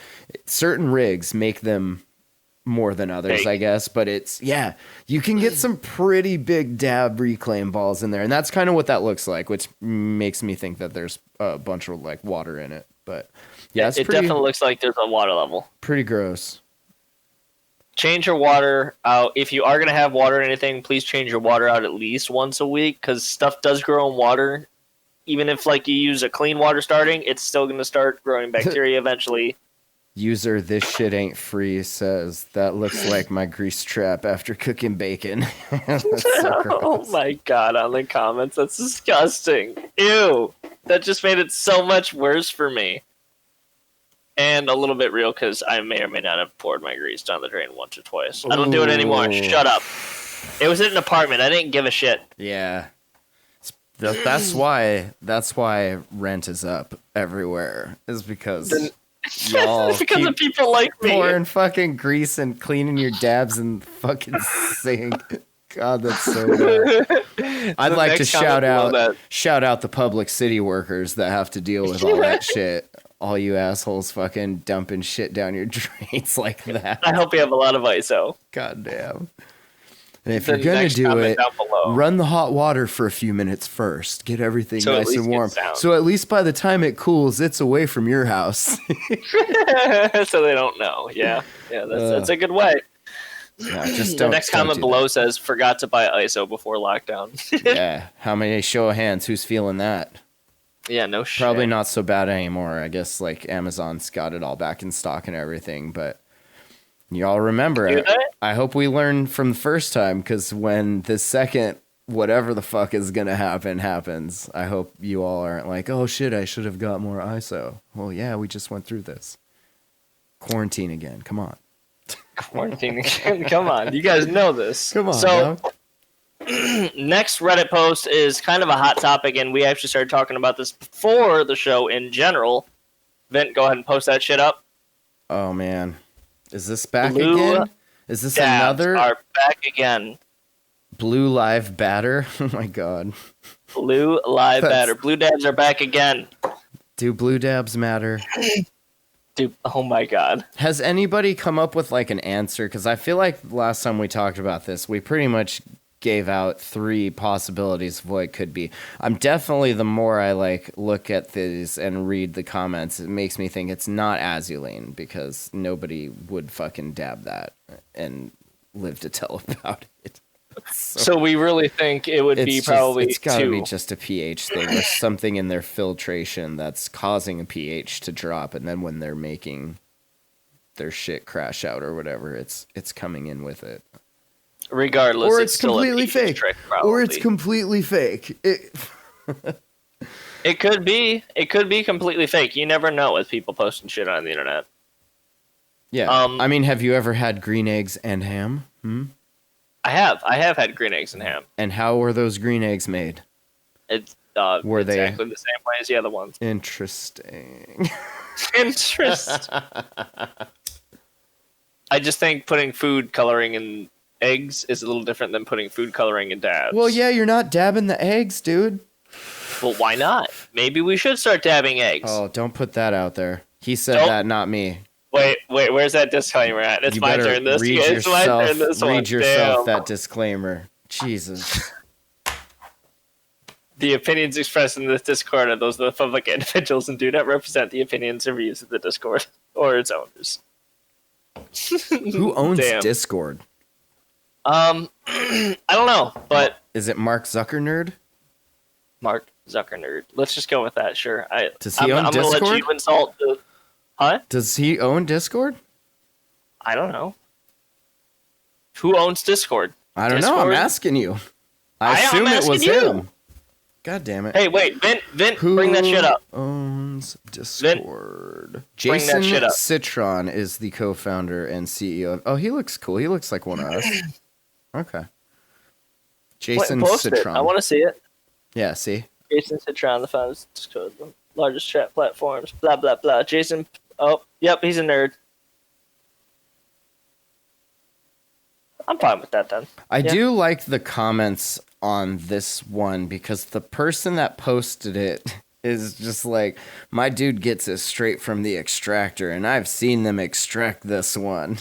certain rigs make them more than others, I guess, but you can get some pretty big dab reclaim balls in there, and that's kind of what that looks like, which makes me think that there's a bunch of like water in it. But yeah, it definitely looks like there's a water level. Pretty gross. Change your water out. If you are going to have water or anything, please change your water out at least once a week, because stuff does grow in water. Even if like you use a clean water starting, it's still going to start growing bacteria eventually. User this shit ain't free says that looks like my grease trap after cooking bacon. Oh my god, on the comments, that's disgusting. Ew, that just made it so much worse for me. And a little bit real, because I may or may not have poured my grease down the drain once or twice. I don't do it anymore. Shut up. It was in an apartment. I didn't give a shit. Yeah. That's why rent is up everywhere. Is because y'all because of people like me pouring fucking grease and cleaning your dabs in the fucking sink. God, that's so bad. I'd like to shout out the public city workers that have to deal with all that shit. All you assholes fucking dumping shit down your drains like that. I hope you have a lot of ISO. God damn. And if you're going to do it, run the hot water for a few minutes first. Get everything nice and warm. So at least by the time it cools, it's away from your house. So they don't know. Yeah, that's a good way. Yeah, just the next comment below says, forgot to buy ISO before lockdown. Yeah, how many show of hands? Who's feeling that? Yeah, no shit. Probably not so bad anymore. I guess like Amazon's got it all back in stock and everything, but y'all remember it. I hope we learn from the first time, because when the second whatever the fuck is gonna happen happens, I hope you all aren't like, oh shit, I should have got more ISO. Well, yeah, we just went through this. Quarantine again. Come on. Quarantine again. Come on. You guys know this. Come on. So next Reddit post is kind of a hot topic, and we actually started talking about this before the show in general. Vint, go ahead and post that shit up. Oh man. Is this back again? Is this another? Are back again. Blue live batter? Oh my god. Blue live batter. Blue dabs are back again. Do blue dabs matter? Dude, oh my god. Has anybody come up with like an answer? Because I feel like last time we talked about this, we pretty much gave out 3 possibilities of what it could be. I'm definitely, the more I like look at these and read the comments, it makes me think it's not azulene, because nobody would fucking dab that and live to tell about it. So we really think it would be probably it's gotta be just a pH thing, or something in their filtration that's causing a pH to drop, and then when they're making their shit crash out or whatever, it's coming in with it. Regardless, or it's completely fake. Trick, or it's completely fake. It could be. It could be completely fake. You never know with people posting shit on the internet. Yeah. I mean, have you ever had green eggs and ham? I have had green eggs and ham. And how were those green eggs made? It's Were they exactly the same way as the other ones. interesting? Interest. I just think putting food coloring in eggs is a little different than putting food coloring in dabs. Well, yeah, you're not dabbing the eggs, dude. Well, why not? Maybe we should start dabbing eggs. Oh, don't put that out there. He said Nope. that, not me. Wait, where's that disclaimer at? It's You my better turn this read year. It's my yourself, turn this one. read yourself Damn. that disclaimer. Jesus. The opinions expressed in this Discord are those of the public individuals and do not represent the opinions or views of the Discord or its owners. Who owns Damn. Discord? I don't know, but Is it Mark Zuckernerd? Mark Zuckernerd. Let's just go with that. Sure. Does he own I'm gonna let Discord? you insult the. Huh? Does he own Discord? I don't know. Who owns Discord? I don't know. I'm Discord? asking you. I I'm assume it was asking you. him. God damn it. Hey, wait, Vin, Who bring that shit up. owns Discord? bring Jason that shit up. Citron is the co-founder and CEO. Oh, he looks cool. He looks like one of us. Okay. Jason Post it. Citron. I want to see it. Yeah, see? Jason Citron, the founder of Discord, the largest chat platforms. Blah blah blah. Jason. Oh, yep, he's a nerd. I'm fine with that then. I Yeah. do like the comments on this one because the person that posted it is just like, my dude gets it straight from the extractor, and I've seen them extract this one.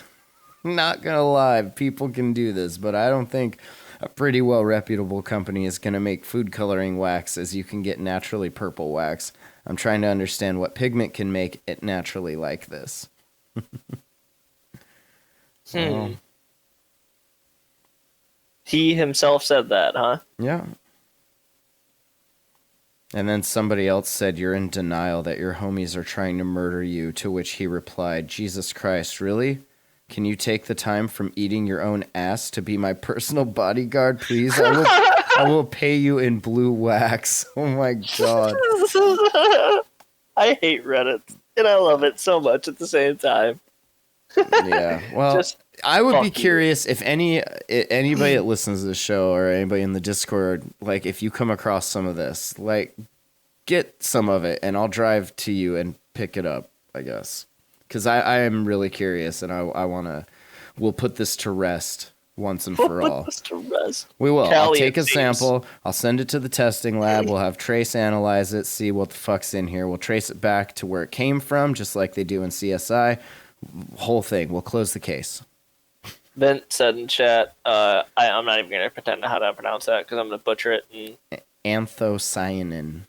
Not gonna lie, people can do this, but I don't think a pretty well reputable company is gonna make food coloring wax as you can get naturally purple wax. I'm trying to understand what pigment can make it naturally like this. Oh, He himself said that, huh? yeah. And then somebody else said, you're in denial that your homies are trying to murder you, to which he replied, Jesus Christ, really? Can you take the time from eating your own ass to be my personal bodyguard, please? I will pay you in blue wax. Oh my god. I hate Reddit, and I love it so much at the same time. Yeah. Well, Just I would be fuck you. curious if anybody that listens to the show or anybody in the Discord, like if you come across some of this, like get some of it and I'll drive to you and pick it up, I guess. Because I am really curious and I want to, we'll put this to rest once and for all. We will. I'll Callie take a and things. sample. I'll send it to the testing lab. We'll have Trace analyze it, see what the fuck's in here. We'll trace it back to where it came from, just like they do in CSI. Whole thing. We'll close the case. Vent said in chat, I'm not even going to pretend to how to pronounce that because I'm going to butcher it. And Anthocyanin.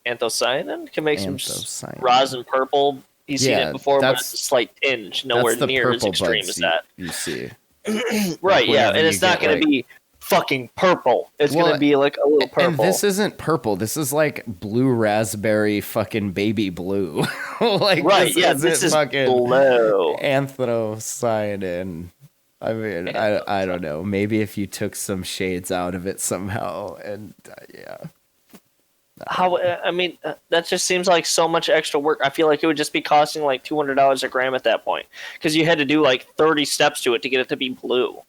anthocyanin can make some Anthocyanin. rosin purple. He's seen Yeah, it before, but that's- it's a slight tinge. Nowhere That's the near as purple extreme buds as that. you see. Right, yeah. whenever And you it's not get, going to like- be fucking purple. It's Well, going to be like a little purple. And this isn't purple. This is like blue raspberry fucking baby blue. Like right, yeah. This is fucking blue. anthocyanin. I mean, I don't know. Maybe if you took some shades out of it somehow, and yeah. How? I mean, that just seems like so much extra work. I feel like it would just be costing like $200 a gram at that point because you had to do like 30 steps to it to get it to be blue.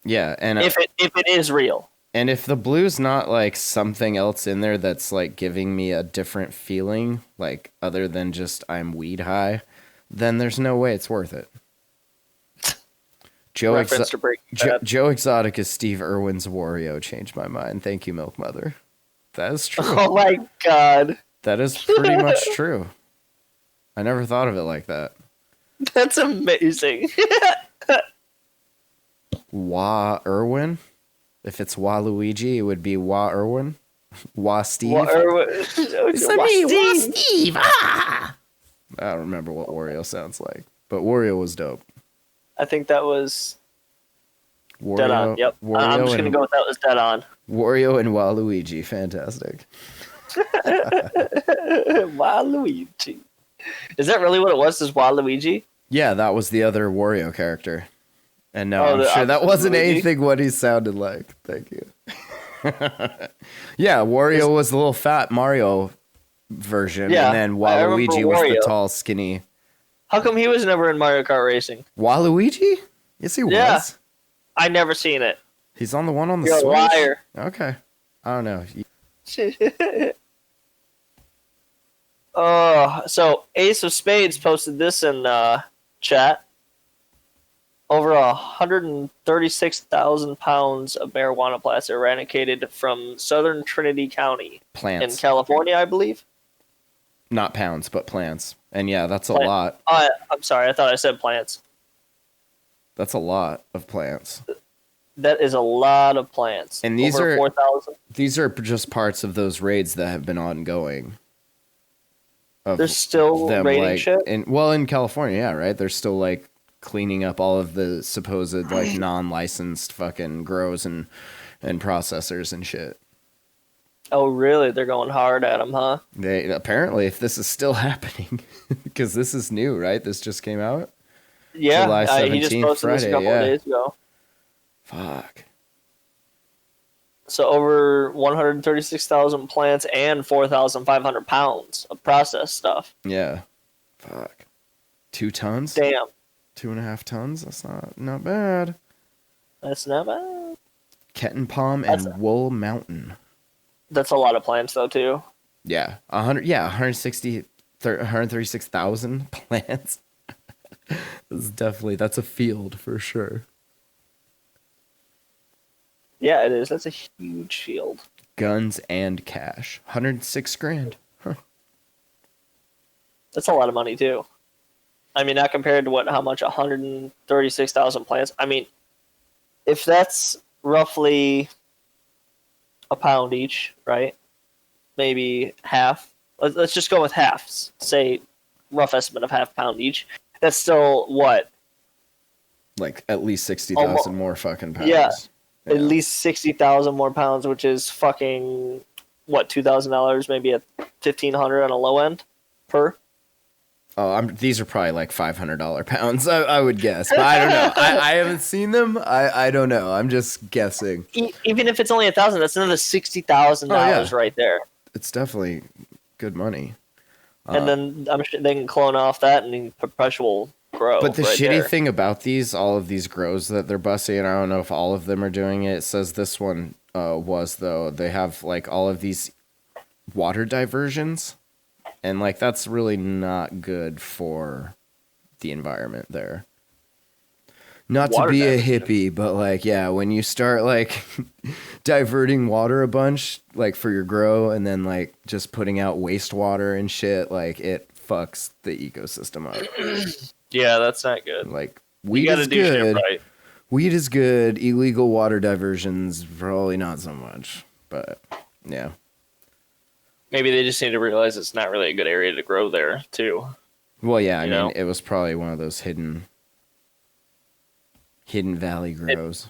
Yeah, and If it is real. and if the blue's not like something else in there that's like giving me a different feeling, like other than just I'm weed high, then there's no way it's worth it. Joe, Reference to Breaking Bad. Joe Exotic is Steve Irwin's Wario. Changed my mind. Thank you, Milk Mother. That is true. Oh my god, That is pretty much true. I never thought of it like that. that's amazing. Wa Irwin? If it's Waluigi, it would be Wa Irwin. Wa Steve. Steve. I don't remember what Wario sounds like, but Wario was dope. I think that was Wario, dead on. Yep. Wario I'm just gonna and, go with that was dead on. Wario and Waluigi, fantastic. Waluigi. Is that really what it was? Is Waluigi? Yeah, that was the other Wario character. And no, Oh, I'm the sure that opposite wasn't Luigi? anything what he sounded like. Thank you. Yeah, Wario was the little fat Mario version, Yeah, and then I remember Waluigi was the Wario. tall, skinny How come he was never in Mario Kart Racing? Waluigi? Yes, he Yeah. was. I never seen it. He's on the one on the You're a Switch. liar. Okay. I don't know. So Ace of Spades posted this in chat. Over 136,000 pounds of marijuana plants eradicated from southern Trinity County Plants. in California, I believe. Not pounds, but plants. And yeah, that's a lot. I'm sorry, I thought I said plants. That's a lot of plants. That is a lot of plants. And these Over are 4,000. These are just parts of those raids that have been ongoing. They're still raiding shit? in California, yeah, right? They're still like cleaning up all of the supposed like non-licensed fucking grows and processors and shit. Oh, really? They're going hard at them, huh? They apparently, if this is still happening, because this is new, right? This just came out. Yeah, July 17th, he just posted this a couple of days ago. Fuck. So over 136,000 plants and 4,500 pounds of processed stuff. Yeah. Fuck. 2 tons? Damn. 2.5 tons? That's not bad. That's not bad. Kenton Palm and Wool Mountain. That's a lot of plants, though, too. Yeah. 136,000 plants. That's a field for sure. Yeah, it is. That's a huge field. Guns and cash. 106 grand. Huh. That's a lot of money, too. I mean, not compared to how much 136,000 plants. I mean, if that's roughly a pound each, right? Maybe half. Let's just go with half. Say, rough estimate of half pound each. That's still what? Like at least 60,000 more fucking pounds. Yeah. At least 60,000 more pounds, which is fucking, what, $2,000, maybe at $1,500 on a low end per? Oh, these are probably like $500 pounds, I would guess. But I don't know. I haven't seen them. I don't know. I'm just guessing. Even if it's only 1,000, that's another $60,000 right there. It's definitely good money. And then I'm sure they can clone off that and perpetual grow. But the right shitty there. thing about all of these grows that they're busting, and I don't know if all of them are doing it. It says this one was, though. They have like all of these water diversions. And like that's really not good for the environment there. Not to be a hippie, but like, yeah, when you start like diverting water a bunch, like for your grow, and then like just putting out wastewater and shit, like it fucks the ecosystem up. Yeah, that's not good. Like weed is good. Shit right. Weed is good. Illegal water diversions, probably not so much. But yeah. Maybe they just need to realize it's not really a good area to grow there, too. Well, yeah, I mean, it was probably one of those hidden valley grows.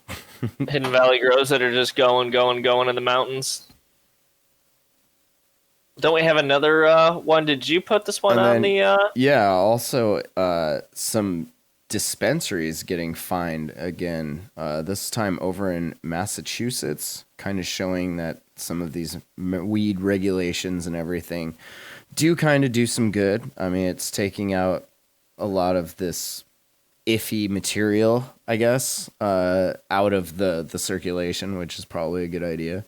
Hidden valley grows that are just going in the mountains. Don't we have another one? Did you put this one on the... Yeah, also some dispensaries getting fined again, this time over in Massachusetts, kind of showing that some of these weed regulations and everything do kind of do some good. I mean, it's taking out a lot of this iffy material, I guess, out of the circulation, which is probably a good idea.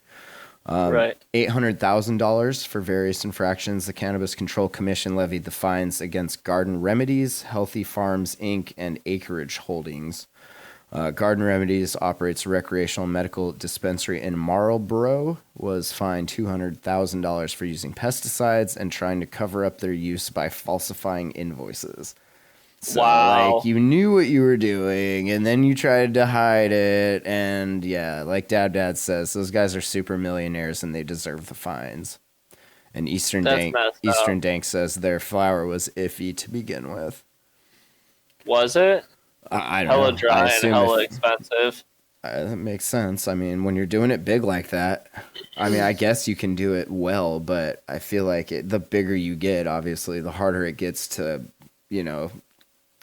Right. $800,000 for various infractions. The Cannabis Control Commission levied the fines against Garden Remedies, Healthy Farms, Inc., and Acreage Holdings. Garden Remedies operates a recreational medical dispensary in Marlborough, was fined $200,000 for using pesticides and trying to cover up their use by falsifying invoices. So, like, you knew what you were doing, and then you tried to hide it, and yeah, like Dad says, those guys are super millionaires, and they deserve the fines. And Eastern Dank says their flour was iffy to begin with. Was it? I don't hella know. Dry and hella expensive. That makes sense. I mean, when you're doing it big like that, I mean, I guess you can do it well, but I feel like the bigger you get, obviously, the harder it gets to,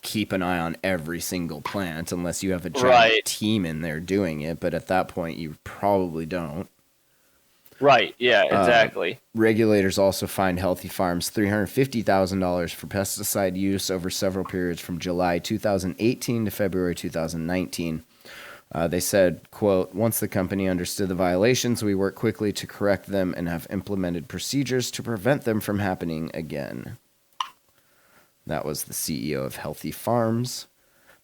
keep an eye on every single plant unless you have a giant team in there doing it. But at that point, you probably don't. Right. Yeah. Exactly. Regulators also fined Healthy Farms $350,000 for pesticide use over several periods from July 2018 to February 2019. They said, quote, once the company understood the violations, we worked quickly to correct them and have implemented procedures to prevent them from happening again. That was the CEO of Healthy Farms,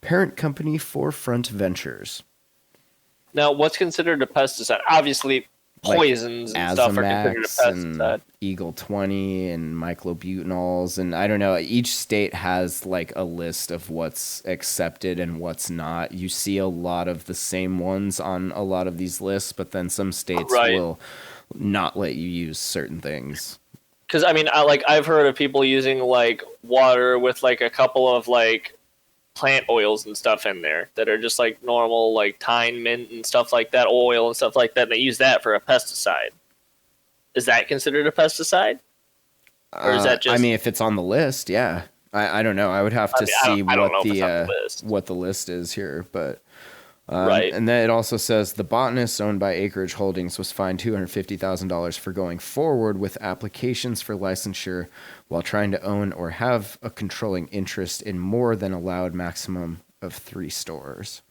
parent company Forefront Ventures. Now, what's considered a pesticide? Obviously, poisons and stuff are considered a pesticide. And Eagle 20 and myclobutanols, and I don't know, each state has like a list of what's accepted and what's not. You see a lot of the same ones on a lot of these lists, but then some states will not let you use certain things. Because I mean, I've heard of people using like water with like a couple of like plant oils and stuff in there that are just like normal, like thyme, mint and stuff like that, oil and stuff like that, and they use that for a pesticide. Is that considered a pesticide? Or is that just... I mean, if it's on the list, yeah. I don't know. I would have to see what the list is here, but... right. And then it also says the botanist owned by Acreage Holdings was fined $250,000 for going forward with applications for licensure while trying to own or have a controlling interest in more than allowed maximum of 3 stores.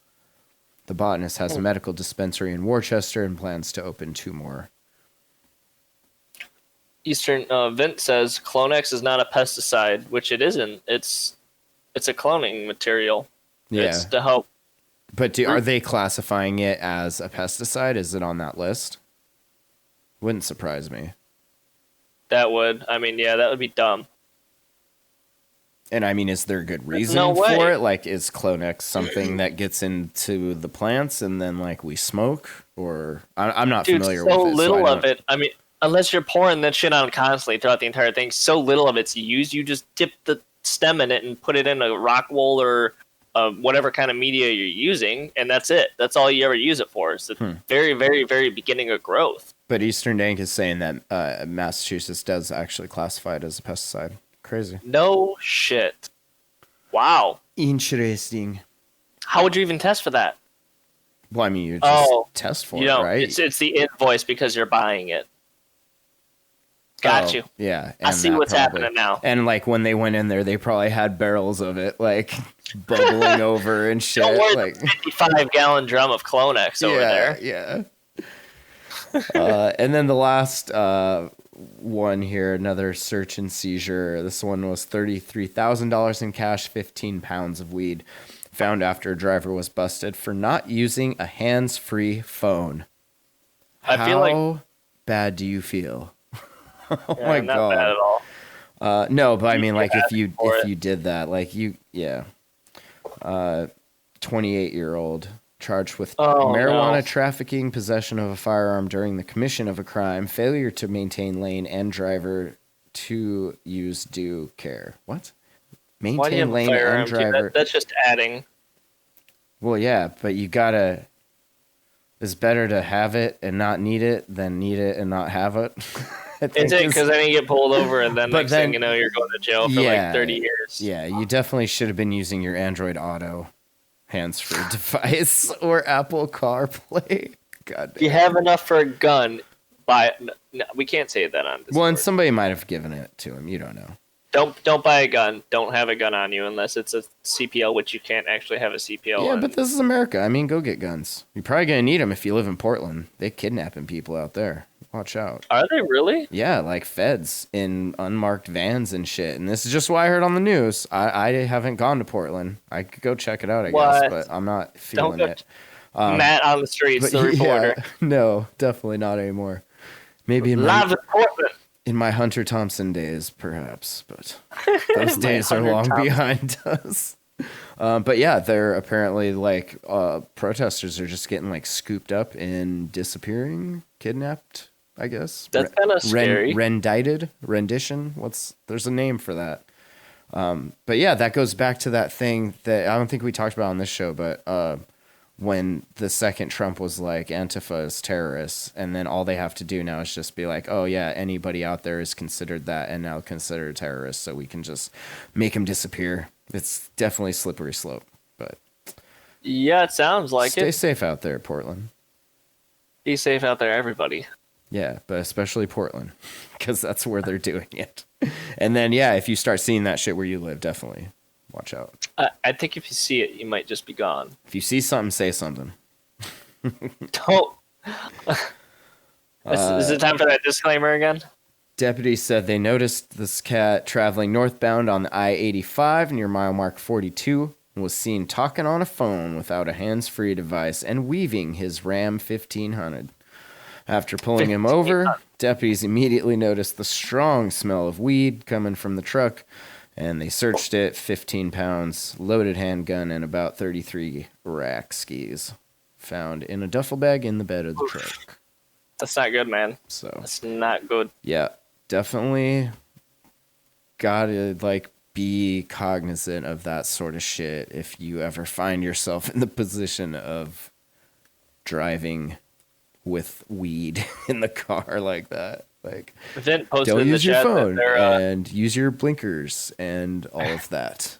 The botanist has a medical dispensary in Worcester and plans to open 2 more. Eastern Vint says Clonex is not a pesticide, which it isn't. It's a cloning material. Yeah. It's to help. But are they classifying it as a pesticide? Is it on that list? Wouldn't surprise me. That would. I mean, yeah, that would be dumb. And I mean, is there a good reason for it? Like, is Clonex something that gets into the plants and then, like, we smoke? Or I'm not familiar with it. So little of it. I mean, unless you're pouring that shit on constantly throughout the entire thing, so little of it's used. You just dip the stem in it and put it in a rock wool or whatever kind of media you're using, and that's it. That's all you ever use it for. It's the very, very, very beginning of growth. But Eastern Dank is saying that Massachusetts does actually classify it as a pesticide. Crazy. No shit. Wow. Interesting. How would you even test for that? Well, I mean, you just test for it, right? It's the invoice because you're buying it. Got you. Yeah. I see what's happening now. And like when they went in there, they probably had barrels of it like bubbling over and shit. Don't worry, like 55-gallon drum of Clonex over there. Yeah. And then the last one here, another search and seizure. This one was $33,000 in cash, 15 pounds of weed. Found after a driver was busted for not using a hands-free phone. I feel like... How bad do you feel? Oh yeah, my not god! bad at all. No, but I mean, like if you did that, like 28-year-old charged with marijuana trafficking, possession of a firearm during the commission of a crime, failure to maintain lane and driver to use due care. What? Maintain lane and driver. That's just adding. Well, yeah, but you gotta. It's better to have it and not need it than need it and not have it. Is it because then you get pulled over and then next thing you know you're going to jail for like 30 years? Yeah, you definitely should have been using your Android Auto hands-free device or Apple CarPlay. God damn. If you have enough for a gun, buy it. No, we can't say that on Discord. Well, and somebody might have given it to him. You don't know. Don't buy a gun. Don't have a gun on you unless it's a CPL, which you can't actually have a CPL. Yeah, but this is America. I mean, go get guns. You're probably gonna need them if you live in Portland. They're kidnapping people out there. Watch out. Are they really? Yeah, like feds in unmarked vans and shit. And this is just what I heard on the news. I haven't gone to Portland. I could go check it out, I guess, but I'm not feeling it. Matt on the streets, the reporter. Yeah, no, definitely not anymore. Maybe in live in Portland. In my Hunter Thompson days, perhaps, but those days are long behind us. But yeah, they're apparently like protesters are just getting like scooped up and disappearing, kidnapped. I guess that's kind of scary. Rendition. There's a name for that. But yeah, that goes back to that thing that I don't think we talked about on this show, but when the second Trump was like Antifa is terrorists, and then all they have to do now is just be like, oh yeah, anybody out there is considered that and now considered terrorists, so we can just make them disappear. It's definitely a slippery slope, but yeah, it sounds like stay safe out there, Portland. Be safe out there, everybody. Yeah, but especially Portland, because that's where they're doing it. And then, yeah, if you start seeing that shit where you live, definitely watch out. I think if you see it, you might just be gone. If you see something, say something. Don't. Is it time for that disclaimer again? Deputies said they noticed this cat traveling northbound on the I-85 near mile mark 42 and was seen talking on a phone without a hands-free device and weaving his Ram 1500. After pulling him over, deputies immediately noticed the strong smell of weed coming from the truck, and they searched it. 15 pounds, loaded handgun, and about 33 rack skis found in a duffel bag in the bed of the truck. That's not good, man. So that's not good. Yeah, definitely gotta be cognizant of that sort of shit if you ever find yourself in the position of driving with weed in the car like that. Vin posted don't in the use your chat phone that and use your blinkers and all of that.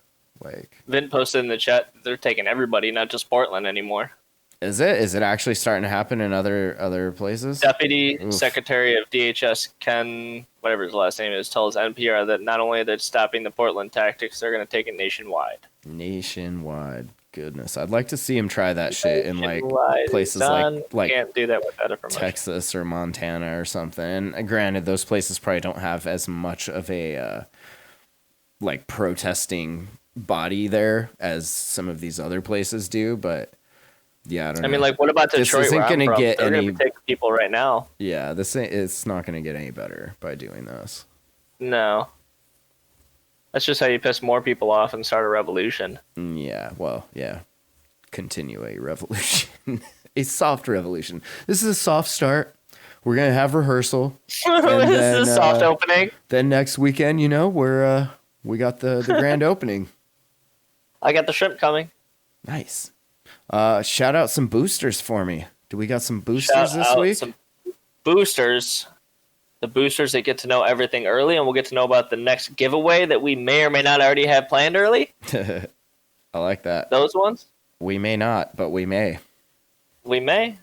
Vin posted in the chat that they're taking everybody, not just Portland anymore. Is it actually starting to happen in other places? Deputy Oof. Secretary of DHS Ken, whatever his last name is, tells NPR that not only are they stopping the Portland tactics, they're going to take it nationwide. Nationwide. Goodness, I'd like to see him try that shit in places son. like Can't do that with that information. Texas or Montana or something. And granted, those places probably don't have as much of a protesting body there as some of these other places do. But yeah, I don't know. I mean, what about Detroit? This isn't going to get They're any. going to take people right now. Yeah, it's not going to get any better by doing this. No. That's just how you piss more people off and start a revolution. Yeah, well, yeah. Continue a revolution. A soft revolution. This is a soft start. We're going to have rehearsal. This is a soft opening. Then next weekend, we got the grand opening. I got the shrimp coming. Nice. Shout out some boosters for me. Do we got some boosters this week? Some boosters. The boosters that get to know everything early, and we'll get to know about the next giveaway that we may or may not already have planned early. I like that. Those ones? We may not, but we may. We may.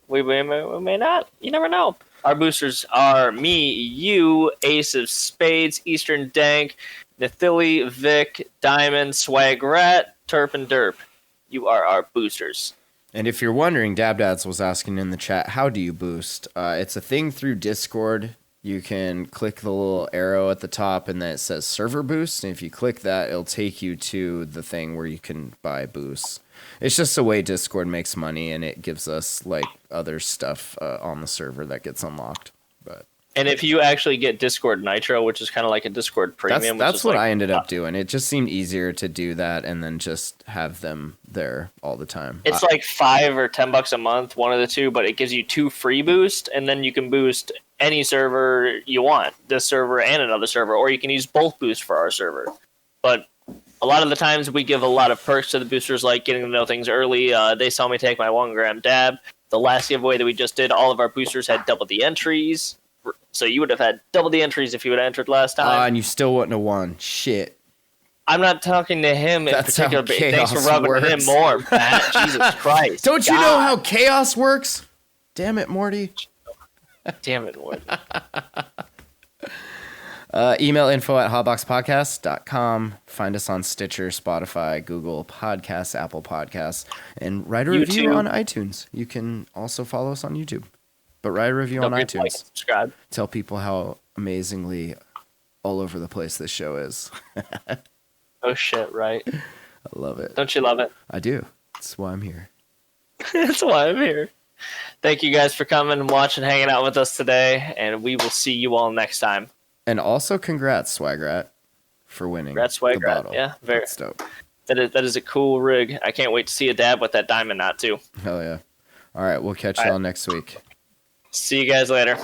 We may not. You never know. Our boosters are me, you, Ace of Spades, Eastern Dank, Nathili, Vic, Diamond, Swag Rat, Turp, and Derp. You are our boosters. And if you're wondering, Dabdads was asking in the chat, how do you boost? It's a thing through Discord. You can click the little arrow at the top and then it says server boost. And if you click that, it'll take you to the thing where you can buy boosts. It's just a way Discord makes money, and it gives us other stuff on the server that gets unlocked. And if you actually get Discord Nitro, which is kind of like a Discord Premium, that's what I ended up doing. It just seemed easier to do that and then just have them there all the time. It's $5 or $10 a month, one of the two, but it gives you 2 free boosts, and then you can boost any server you want, this server and another server, or you can use both boosts for our server. But a lot of the times we give a lot of perks to the boosters, like getting to know things early. They saw me take my 1-gram dab. The last giveaway that we just did, all of our boosters had double the entries. So you would have had double the entries if you would have entered last time. And you still wouldn't have won. Shit. I'm not talking to him in particular, but thanks for rubbing works. him more, Matt. Jesus Christ. Don't you know how chaos works? Damn it, Morty. Damn it, Morty. Email info@hotboxpodcast.com. Find us on Stitcher, Spotify, Google Podcasts, Apple Podcasts, and write a review on iTunes. You can also follow us on YouTube. But write a review on iTunes. Like, subscribe. Tell people how amazingly all over the place this show is. Oh, shit, right? I love it. Don't you love it? I do. That's why I'm here. That's why I'm here. Thank you guys for coming and watching, hanging out with us today, and we will see you all next time. And also, congrats, Swagrat, for winning Congrats, the Swagrat. bottle. Yeah, very. That's dope. That is a cool rig. I can't wait to see a dab with that diamond knot, too. Hell yeah. All right, we'll catch y'all next week. See you guys later.